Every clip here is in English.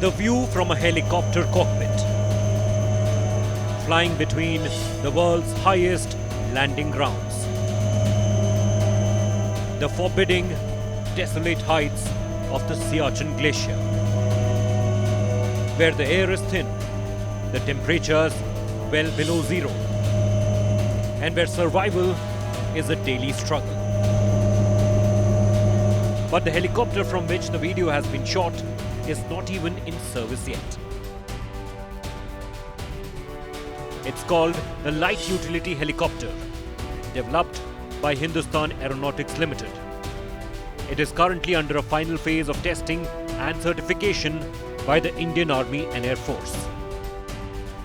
The view from a helicopter cockpit, flying between the world's highest landing grounds. The forbidding, desolate heights of the Siachen Glacier, where the air is thin, the temperatures well below zero, and where survival is a daily struggle. But the helicopter from which the video has been shot is not even in service yet. It's called the Light Utility Helicopter, developed by Hindustan Aeronautics Limited. It is currently under a final phase of testing and certification by the Indian Army and Air Force.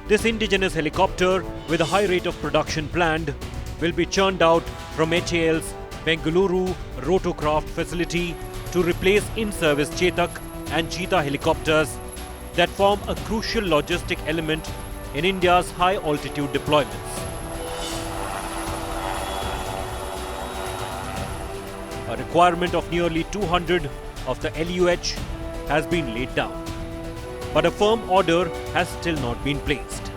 This indigenous helicopter, with a high rate of production planned, will be churned out from HAL's Bengaluru rotorcraft facility to replace in-service Chetak and Cheetah helicopters that form a crucial logistic element in India's high-altitude deployments. A requirement of nearly 200 of the LUH has been laid down, but a firm order has still not been placed.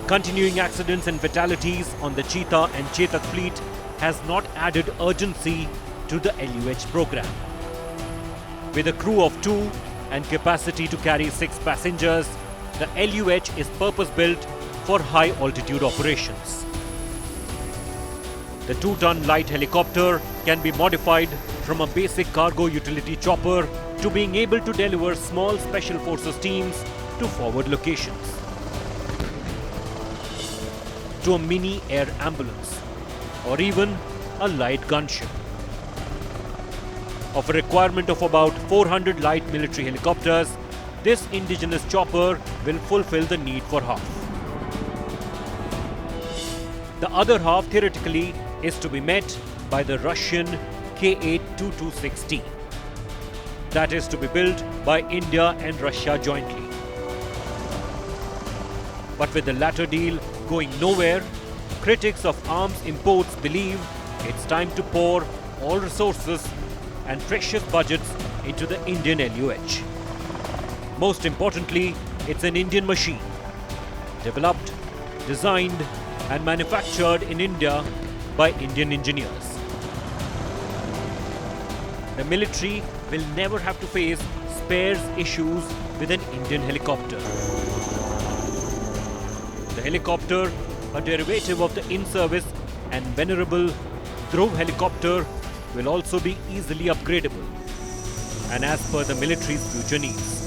Continuing accidents and fatalities on the Cheetah and Chetak fleet has not added urgency to the LUH program. With a crew of 2 and capacity to carry 6 passengers, the LUH is purpose-built for high-altitude operations. The 2-ton light helicopter can be modified from a basic cargo utility chopper to being able to deliver small special forces teams to forward locations, to a mini air ambulance, or even a light gunship. Of a requirement of about 400 light military helicopters, this indigenous chopper will fulfill the need for half. The other half, theoretically, is to be met by the Russian K-8-2260. That is to be built by India and Russia jointly. But with the latter deal going nowhere, critics of arms imports believe it's time to pour all resources and precious budgets into the Indian LUH. Most importantly, it's an Indian machine, developed, designed and manufactured in India by Indian engineers. The military will never have to face spares issues with an Indian helicopter. The helicopter, a derivative of the in-service and venerable Dhruv helicopter, will also be easily upgradable and as per the military's future needs.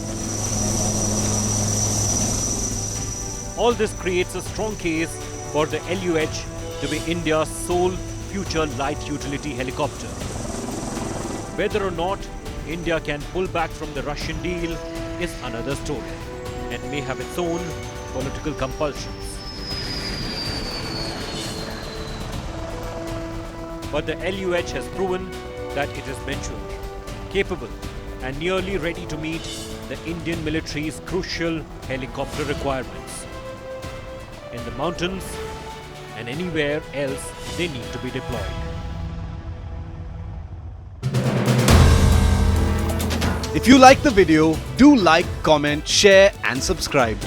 All this creates a strong case for the LUH to be India's sole future light utility helicopter. Whether or not India can pull back from the Russian deal is another story and may have its own political compulsions. But the LUH has proven that it is mature, capable and nearly ready to meet the Indian military's crucial helicopter requirements in the mountains and anywhere else they need to be deployed. If you like the video, do like, comment, share and subscribe.